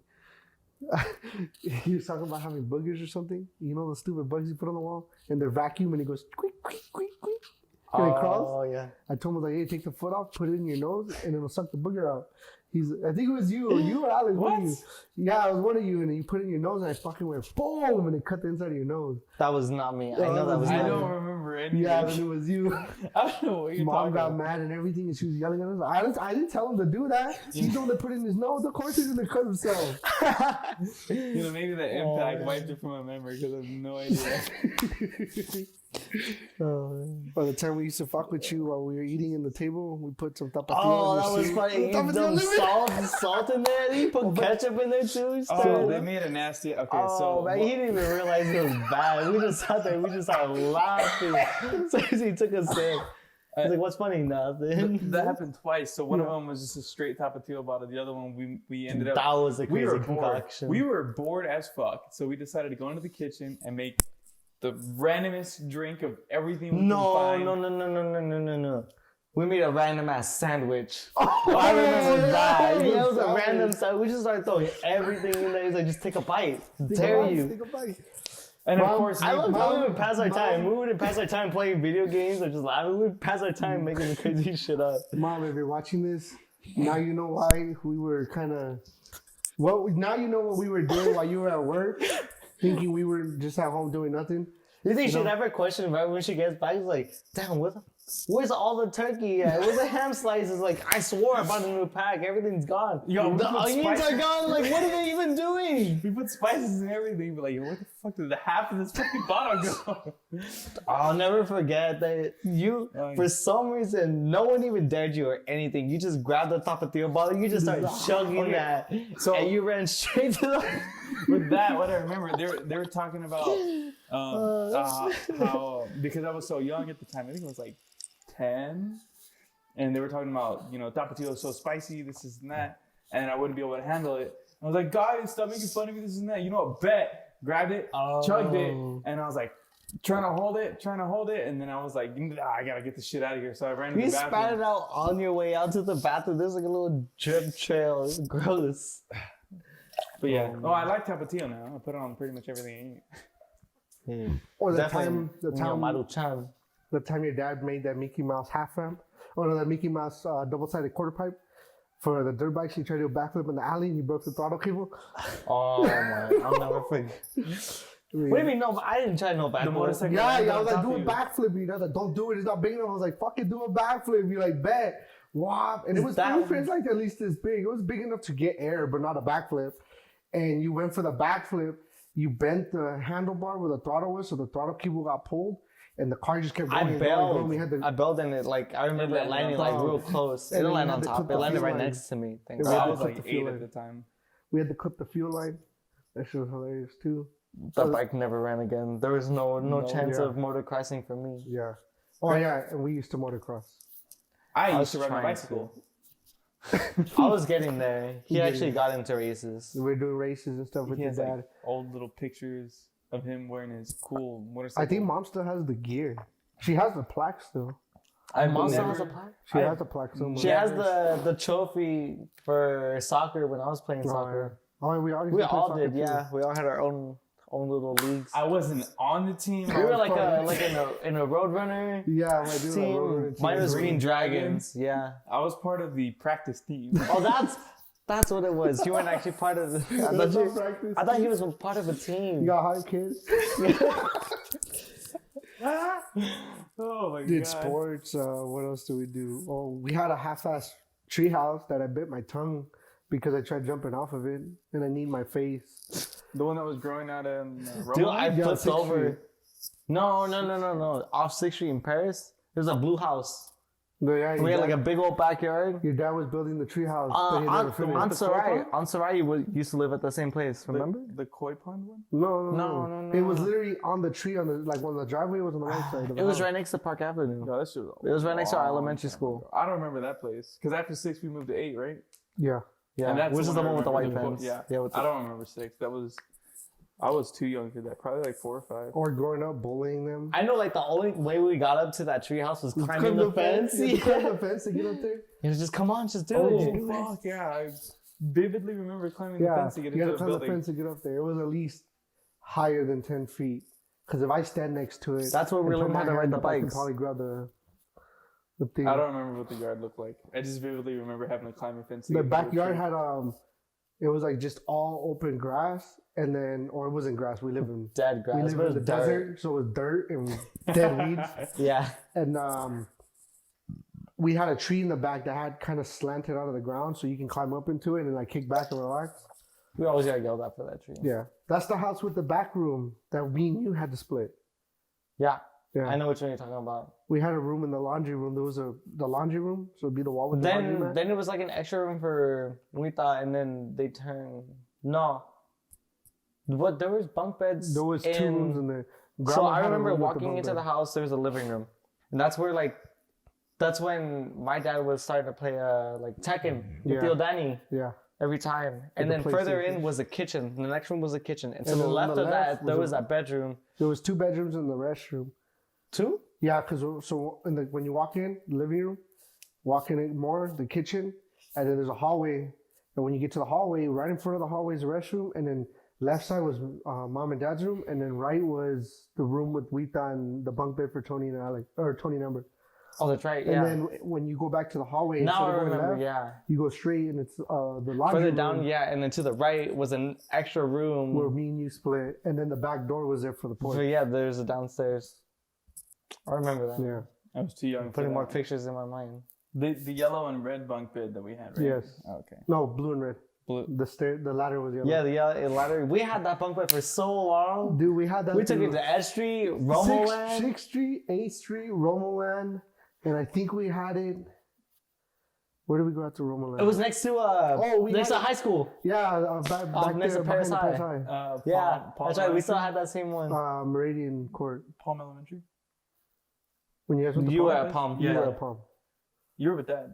He was talking about having boogers or something. You know the stupid bugs you put on the wall? And they're vacuum and it goes squeak, squeak, squeak, squeak. And it crawls. Oh yeah. I told him, like, hey, take the foot off, put it in your nose, and it'll suck the booger out. I think it was you or Alex. What? One of you. Yeah, it was one of you, and you put it in your nose, and I fucking went boom, and it cut the inside of your nose. That was not me. I know that was not I me. don't remember anything. Yeah, but it was you. I don't know what you're Mom talking got about. mad and everything, and she was yelling at us. I didn't tell him to do that. He's the one that put it in his nose. Of course he's gonna cut himself. You know, maybe that impact wiped it from my memory because I have no idea. By the time we used to fuck with you while we were eating in the table, we put some tapatio. Oh, in that your was soup. funny. You dumped salt in there. You put ketchup in there too. Oh, they made it nasty. Okay, Oh, man, he didn't even realize it was bad. We just sat there. We just started laughing. So he took a sip. He's like, "What's funny? Nothing." That happened twice. So one of them was just a straight tapatio bottle. The other one, we ended up. That was a crazy we were bored. concoction. We were bored as fuck. So we decided to go into the kitchen and make the randomest drink of everything we could find. No. We made a random ass sandwich. I remember that. Yeah, it was a random sandwich. We just started throwing everything in there. He's like, just take a bite. Dare you. Take a bite. And of course, I love how we would pass our time. We wouldn't pass our time playing video games or just laughing. We would pass our time making crazy shit up. Mom, if you're watching this, now you know why we were kind of. Now you know what we were doing while you were at work, thinking we were just at home doing nothing. You think she'd ever question right when she gets back? She's like, damn, where's all the turkey at? Where's the ham slices? Like, I swore I bought a new pack. Everything's gone. Yo, the onions are gone. Like, what are they even doing? we put spices and everything, but like, where the fuck did the half of this fucking bottle go? I'll never forget that for some reason, no one even dared you or anything. You just grabbed the tapatio bottle. You just started chugging that. And you ran straight to the... With that, what I remember, they were talking about how, because I was so young at the time, I think it was like 10, and they were talking about, you know, tapatio is so spicy, this and that, and I wouldn't be able to handle it. I was like, guys, stop making fun of me, this and that. You know what, bet. Grabbed it, chugged it, and I was like, trying to hold it, and then I was like, I gotta get this shit out of here. So I ran to the bathroom. You spat it out on your way out to the bathroom. There's like a little drip trail. It's gross. But yeah, I like tapatio now. I put it on pretty much everything I eat. Or the Maruchan. time your dad made that Mickey Mouse half ramp, or no, that Mickey Mouse double-sided quarter pipe for the dirt bikes. You tried to do a backflip in the alley and you broke the throttle cable. Oh my! I'll never forget. What do you mean? No, I didn't try no backflip. motorcycle- Yeah, landed I was on like, top do a of you. backflip. You guys like, don't do it. It's not big enough. I was like, fucking do a backflip. You're like, bet. Wow. And it was it's like at least this big. It was big enough to get air, but not a backflip. And you went for the backflip. You bent the handlebar where the throttle was, so the throttle cable got pulled, and the car just kept going. I and going, bailed. going. We had I bailed in it. Like I remember it landing like real close. It And didn't we land had on to top. clip It the landed right fuel line. next to me. Thank It I had God. to was clip like the 8 fuel at line. the time. We had to clip the fuel line. That shit was hilarious too. That bike never ran again. There was no chance yeah. of motocrossing for me. Yeah. Oh yeah, and we used to motocross. I I used to was ride my trying bicycle. I was getting there. He actually got into races. We were doing races and stuff with He his has dad. like old little pictures of him wearing his cool motorcycle. I think mom still has the gear. She has the plaque still. Mom still never- has a plaque. She I- has the plaque somewhere. She has the trophy for soccer when I was playing soccer. Oh, we all, used We to play all soccer did, too. yeah. We all had our own little leagues. I wasn't on the team. We were like fun. in a Roadrunner Yeah, I do. team. Mine was Green Dragons. Yeah. I was part of the practice team. Oh, that's what it was. You weren't actually part of the. I thought he was a part of a team. You got hype, kid. Oh my Did god. sports. What else do we do? Oh, we had a half-ass treehouse that I bit my tongue because I tried jumping off of it, and I need my face. The one that was growing out in Dude, Roma? I Yeah, flipped 6th over. Street. No. Off 6th Street in Paris, there's a blue house. No, yeah, We had like a big old backyard. your dad was building the treehouse. but he never On finished. Sarai used to live at the same place. Remember? The koi pond one? No. It was literally on the tree on the when the driveway was on the right side. Of the It was house. right next to Park Avenue. No, that shit was It was right next to our long elementary time school. ago. I don't remember that place. Because after 6, we moved to 8, right? Yeah. Yeah, And that's which is the I one with the white remember. fence. Yeah. with I don't remember 6. I was too young for that. Probably like 4 or 5. Or growing up bullying them. I know, like the only way we got up to that treehouse was climbing the fence. You had to climb Yeah. the fence to get up there. He was just, come on, just do Oh, it. fuck, yeah. I vividly remember climbing the Yeah, fence to get you had into to the climb the building. fence to get up there. It was at least higher than 10 feet. Because if I stand next to it, That's where we and put learned my how to ride hand the up, I could bikes. probably grab the thing. I don't remember what the yard looked like. I just vividly remember having to climb a fence. to The get into backyard tree. had it was like just all open grass, and then or it wasn't grass. We live in Dead grass. we live but in the it was dirt. desert, so it was dirt and dead weeds. Yeah. And we had a tree in the back that had kind of slanted out of the ground, so you can climb up into it and like kick back and relax. We always got yelled at for that tree. Yeah, that's the house with the back room that me and you had to split. Yeah. Yeah, I know which one you're talking about. we had a room in the laundry room. There was the laundry room, so it'd be the wall with the laundry mat. Then it was like an extra room for Rita, and then they turned. No. What, there was bunk beds. There was 2 rooms in there. So Grandma I had a remember room with walking bunk into bed. the house, there was a living room. And that's where that's when my dad was starting to play like Tekken with Yeah. Theo Danny Yeah, every time. And the then further PlayStation. in was a kitchen. The next room was a kitchen. And to And the then on left the of left that, there was was that bedroom. there was 2 bedrooms in the restroom. 2? Yeah, because so when you walk in the living room, walk in it more the kitchen, and then there's a hallway. And when you get to the hallway, right in front of the hallway is the restroom, and then left side was mom and dad's room, and then right was the room with Rita and the bunk bed for Tony and Alex, or Tony and Amber. Oh, that's right. And Yeah. then when you go back to the hallway, Now instead I of going remember. left, Yeah. you go straight, and it's the laundry Further room down, yeah. And then to the right was an extra room. where me and you split, and then the back door was there for the porch. So yeah, there's a downstairs. I remember that. Yeah. I was too young. I'm for putting that. more pictures in my mind. The yellow and red bunk bed that we had, right? Yes. Oh, okay. No, blue and red. Blue. The ladder was yellow. Yeah, the ladder. We had that bunk bed for so long. Dude, we had that. We took through it to Ed Street, Romoland. 6th Street, 8th Street, Romoland, and I think we had it. Where did we go out to Romoland? It was next to next to high school. yeah, back next there to Paris behind the High. Paris High. Yeah, Palm that's right. We still Elementary? had that same one. Meridian Court. Palm Elementary. When you guys went to You were Palm? at Palm. You Yeah. were at Palm. You were with Dad.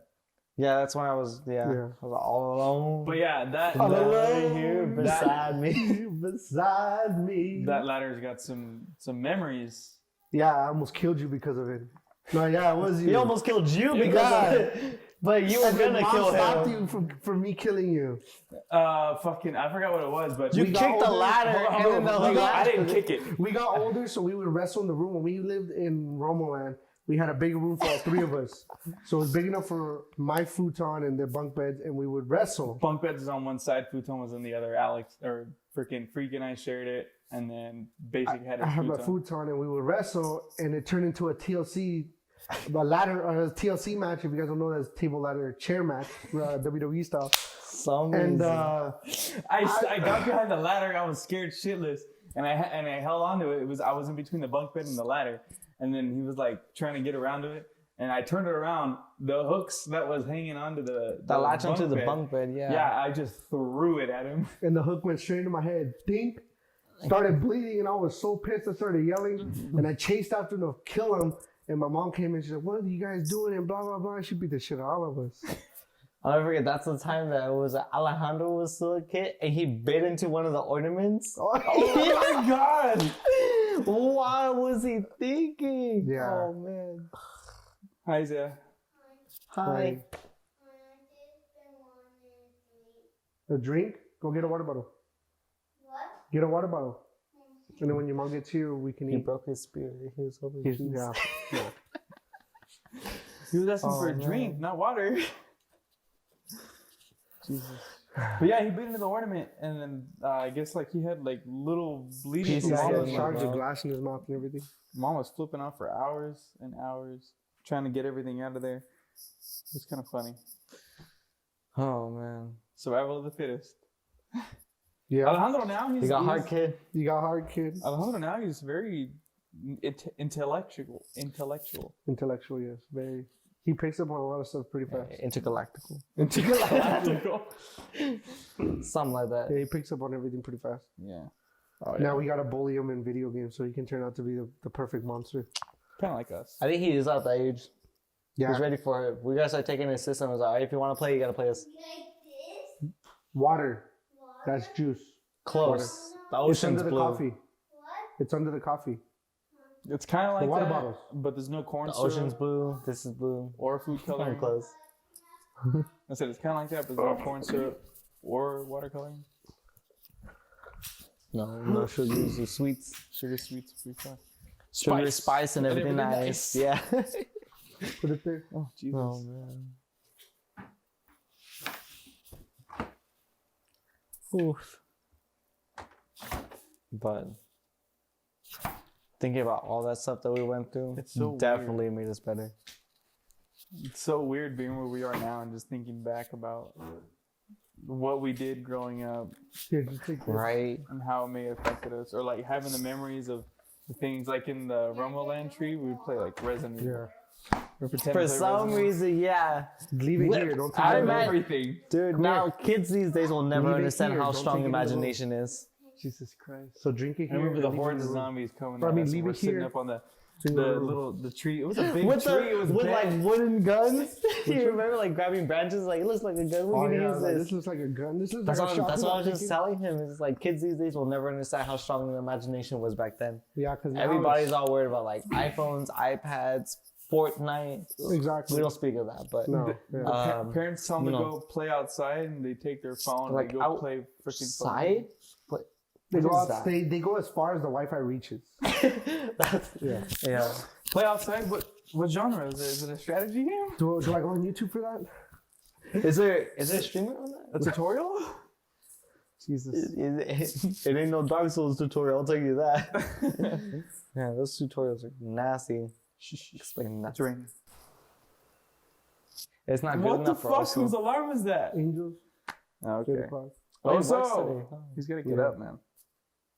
Yeah, that's when I was. Yeah, Yeah. I was all alone. But yeah, that All that, alone here beside me. Beside me. that ladder's got some memories. Yeah, I almost killed you because of it. No, yeah, it was you. He almost killed you because of it. But you were And then gonna Mom kill stopped him. you from me killing you. Fucking, I forgot what it was, but You We got kicked the older. ladder, Hold and on, then hold on. the I ladder. didn't kick it. We got older, so we would wrestle in the room. When we lived in Romoland, we had a big room for all 3 of us. So it was big enough for my futon and their bunk beds, and we would wrestle. Bunk beds is on one side, futon was on the other. Alex or freaking Freak and I shared it. and then Basic had I had my his futon and we would wrestle, and it turned into a TLC, a ladder or a TLC match. If you guys don't know, that's table ladder chair match, WWE style. And I got behind the ladder. I was scared shitless, and I held on to it. I was in between the bunk bed and the ladder, and then he was like trying to get around to it, and I turned it around. The hooks that was hanging onto the latch onto the bunk bed. Yeah, I just threw it at him, and the hook went straight into my head. Dink. Started bleeding, and I was so pissed. I started yelling, and I chased after him to kill him. And my mom came in. She said, "What are you guys doing?" And blah blah blah. She beat the shit out of all of us. I'll never forget. That's the time that it was Alejandro was still a kid, and he bit into one of the ornaments. Oh my god! What was he thinking? Yeah. Oh man. Hi, Zia. Hi. A drink? Go get a water bottle. What? Get a water bottle. And then when your mom gets here, we can He eat. broke his spirit. He was hoping. Yeah. He was asking for a drink, not water. Jesus. But yeah, he bit into the ornament, and then I guess like he had like little bleeding. Pieces Yeah, of he it, had bro. glass in his mouth and everything. Mom was flipping out for hours and hours, trying to get everything out of there. It was kind of funny. Oh man. Survival of the fittest. Yeah. Alejandro now You got hard, kid. You got hard, kid. Alejandro now he's very intellectual. Intellectual, yes. Very. He picks up on a lot of stuff pretty fast. Intergalactical. Intergalactical. Something like that. Yeah, he picks up on everything pretty fast. Yeah. Now we gotta bully him in video games so he can turn out to be the perfect monster. Kind of like us. I think he is at that age. Yeah. He's ready for it. We gotta start taking his system. It's like, if you want to play, you gotta play this. Like this? Water. That's juice. Close. The It's ocean's under the blue. coffee. What? It's under the coffee. It's kind of like The water that, bottles. but there's no corn The syrup ocean's blue. This is blue. or food Very coloring. close. I said it's kind of like that, but there's no corn syrup or watercoloring. No sugars or sweets. Sugar, sweets, free fun. Sugar, spice, and everything nice. Yeah. Put it there. Oh Jesus! Oh man. Oof. But thinking about all that stuff that we went through, It's so definitely made us better. It's so weird being where we are now and just thinking back about what we did growing up Here, just take this. Right? and how it may have affected us, or like having the memories of the things like in the Rumble Land tree, we would play like Resident Evil. Yeah. Or pretend For to play some Resident Evil. reason, yeah. Leave it here. Don't take I it Out of out. imagine- everything. Dude, now kids these days will never Leave it understand here, how don't strong take it in the room. imagination is. Jesus Christ. So drink it I here. remember the and leave it hordes in of the room. zombies coming I at mean, us, and leave we're it sitting here. up on the in the room. the tree. It was a big With tree. It was with big. like wooden guns. You remember like grabbing branches? Like it looks like a gun. We're Oh, gonna yeah, use like, this. this looks like a gun. This looks That's like what, a shotgun. that's what I was I'm just thinking. telling him. It's like kids these days will never understand how strong the imagination was back then. Yeah, because Everybody's all worried about like iPhones, iPads, Fortnite. Exactly. We don't speak of that, but No. Yeah. Parents tell them to you know. go play outside, and they take their phone Like and they go play freaking phone. outside. What? They go What out, is that? they go as far as the Wi-Fi reaches. That's, Yeah. yeah. Play outside. What genre is it? Is it a strategy game? Do I go on YouTube for that? Is there a streamer on that? A tutorial? Jesus. It ain't no Dark Souls tutorial. I'll tell you that. Yeah, those tutorials are nasty. Explain that. It's raining. It's not good What the enough for fuck? us. Whose alarm is that? Angels. Oh, 8 okay. o'clock. Oh, he Also, works today. Oh. he's gotta get Yeah. up, man.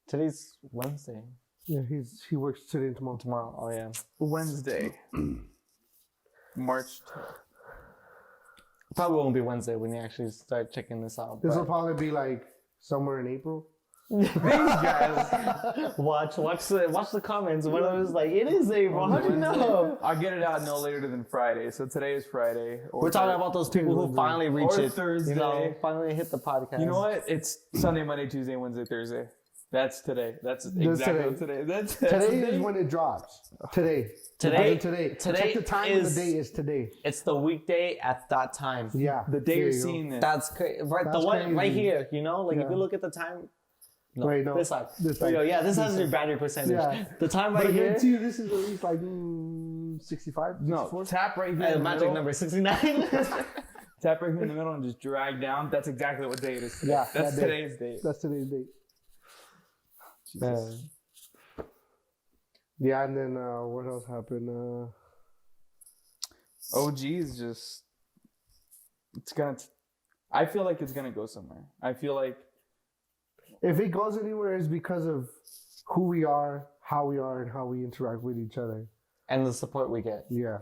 Today's Wednesday. Yeah, he works today and tomorrow. Tomorrow. Oh yeah. Wednesday, March 12th. Probably won't be Wednesday when you actually start checking this out. This will but- probably be like somewhere in April. These guys. watch the comments. One of them is like, it is April. How do you know? I'll get it out no later than Friday. So today is Friday. Or We're talking about those people who finally reach Or it. Thursday. You know, finally hit the podcast. You know what? It's Sunday, Monday, Tuesday, Wednesday, Thursday. That's today. That's exactly what today. That's Today today. is when it drops. Today. Today- As in today. today Check the time of is- the day is today. It's the weekday at that time. Yeah. The day there you're you go. seeing this. That's crazy. Right, That's the one right crazy. here. You know, like if Yeah. you look at the time. No, Wait, no. This side. This There you side. go. Yeah, this has This your battery percentage. Yeah. The time But right I here. guarantee you this is at least like 65, No, 64? tap right here. in the Magic middle. number 69. Tap right here in the middle and just drag down. That's exactly what day it is. Today. Yeah, That's that day. today's date. That's today's date. Jesus. Yeah, and then what else happened? OhGee is just, it's gonna, I feel like it's gonna go somewhere. I feel like, If it goes anywhere, it's because of who we are, how we are, and how we interact with each other. And the support we get. Yeah.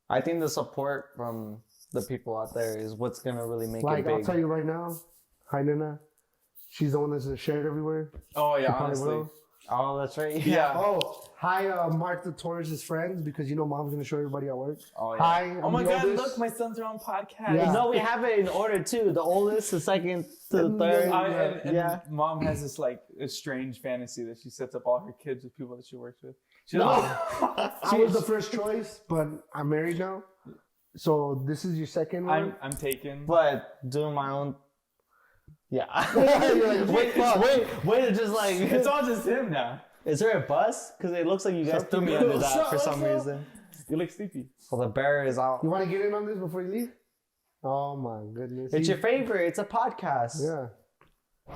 I think the support from the people out there is what's gonna really make it big. I'll tell you right now, hi Nina, she's the one that's shared everywhere. oh She yeah, probably honestly. will. Oh, that's right. Yeah. Oh, hi, Mark the Torres' friends, because you know mom's gonna show everybody at work. Oh, yeah. Hi, Oh I'm my the God, oldest. look, my sons are on podcast. Yeah. No, we have it in order too. The oldest, the second, to the third. And Yeah. mom has this like a strange fantasy that she sets up all her kids with people that she works with. She No. I was the first choice, but I'm married now. So this is your second one? I'm taken. But doing my own. Yeah. You're like, wait, to just like. It's all just him now. Is there a bus? Because it looks like you guys threw me under that for some reason. You look sleepy. Well, the bear is out. You want to get in on this before you leave? Oh my goodness. It's your favorite. It's a podcast. Yeah.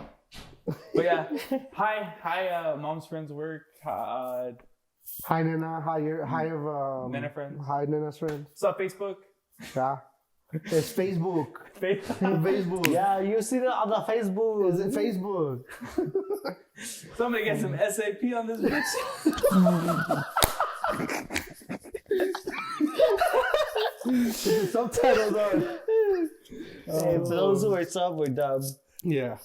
But yeah, hi, mom's friends work. Hi Nina. Hi Nina friends. Hi Nina's friends. What's up, Facebook? Yeah. It's Facebook. Facebook. Yeah, you see it on the Facebook. Is it Facebook? Somebody get some SAP on this bitch. Subtitles on. Hey, for those who are sub, we're dumb. Yeah.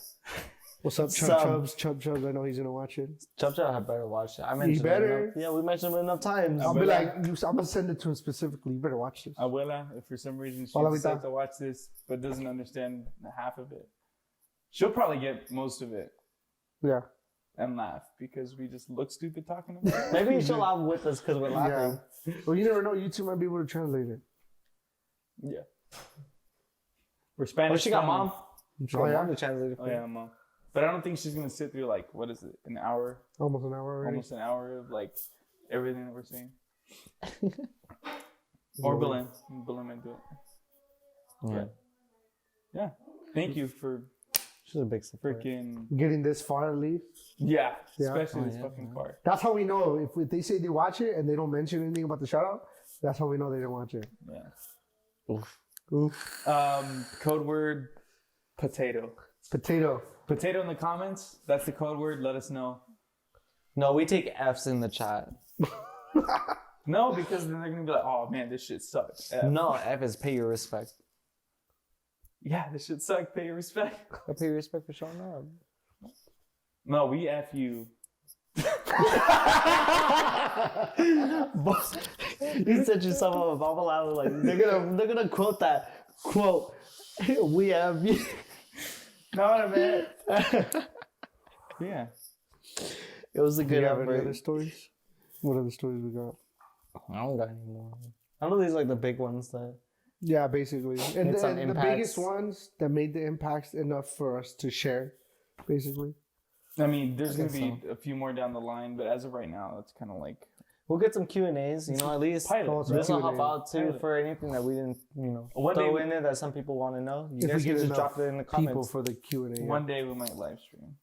What's up, Sub. Chub? I know he's gonna watch it. Chub Chub had better watch it. I mentioned it better. enough. Yeah, we mentioned it enough times. I'll be like, I'm gonna send it to him specifically. You better watch this. Abuela, if for some reason she Hola, decides Vita. to watch this but doesn't understand half of it, she'll probably get most of it Yeah. and laugh because we just look stupid talking about it. Maybe she'll laugh with us because we're laughing. Yeah. Well, you never know. YouTube might be able to translate it. Yeah. We're Spanish. Oh, she got friendly. mom. She got Oh, yeah? mom to translate it. Oh yeah, mom. But I don't think she's gonna sit through like what is it, an hour, Almost an hour already. almost an hour of like everything that we're saying. Or Belen. Belen might do it. Yeah. Yeah. Thank you for She's a big support. freaking Getting this far at least. yeah, Yeah. especially Oh, this yeah, fucking yeah. part. That's how we know. If they say they watch it and they don't mention anything about the shout out, that's how we know they didn't watch it. Yeah. Oof. Code word potato. Potato. Potato in the comments. That's the code word. Let us know. No, we take F's in the chat. No, because then they're gonna be like, "Oh man, this shit sucks." F. No, F is pay your respect. Yeah, this shit sucks. Pay your respect. I pay your respect for showing up. No, we F you. You set yourself up a bubble out like they're gonna quote that quote. We have you. Know what I meant? Yeah. It was a Do good you have any effort. other stories? What other stories we got? I don't got any more. I know these like the big ones that. Yeah, basically. And It's on the impacts. biggest ones that made the impacts enough for us to share, basically. I mean, there's I gonna be think a few more down the line, but as of right now, it's kind of like We'll get some Q&As, you know, at least. pilot. Also, This will help Q&A. out too for anything that we didn't, you know, One throw day- in there that some people want to know. You If guys we can get just enough drop it in the People comments. for the Q&A. One day we might live stream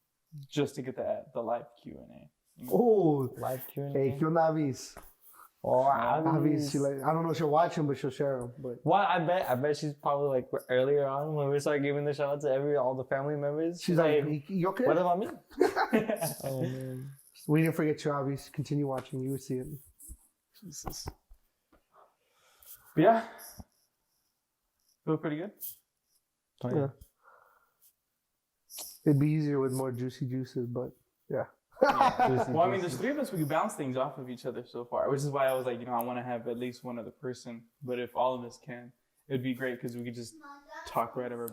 just to get the live Q&A. Oh, Live Q&A. hey, ¿qué onda, Avis? Oh, Avis, I don't know if she'll watch them, but she'll share them. But Well, I bet she's probably like earlier on when we started giving the shout out to all the family members. she's like, you okay? what about me? Oh man. We didn't forget you, Avis. Continue watching. You will see it. Jesus. But yeah, feel pretty good. Oh, Yeah. It'd be easier with more juicy juices, but yeah. Well, I mean, there's three of us. We can bounce things off of each other so far, which is why I was like, I want to have at least one other person. But if all of us can, it'd be great because we could just talk right over.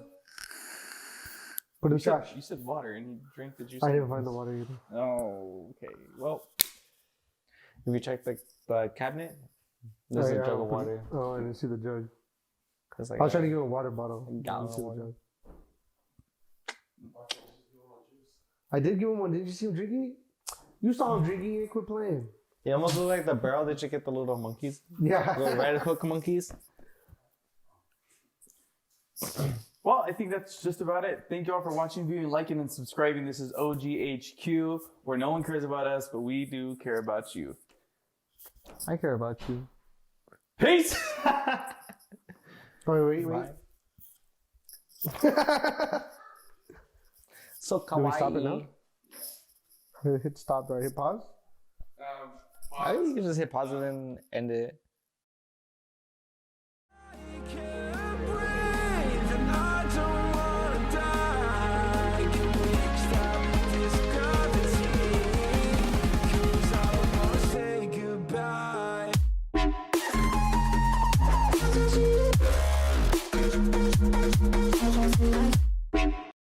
Put in You said, trash. you said water and you drank the juice. I didn't find the water either. Oh, okay. Well, If you check the cabinet, there's Oh, a yeah, jug I'll of put it- water. Oh, I didn't see the jug. It's like I was trying to give him a water bottle. gallon I didn't see the of water. jug. I did give him one. Did you see him drinking it? You saw him drinking it. Quit playing. It almost looks like the barrel that you get the little monkeys, Yeah. little red hook monkeys. Well, I think that's just about it. Thank you all for watching, viewing, liking, and subscribing. This is OGHQ, where no one cares about us, but we do care about you. I care about you. Peace! Wait. So Do we stop it kawaii. now? Hit stop or hit pause? I think you can just hit pause and end it.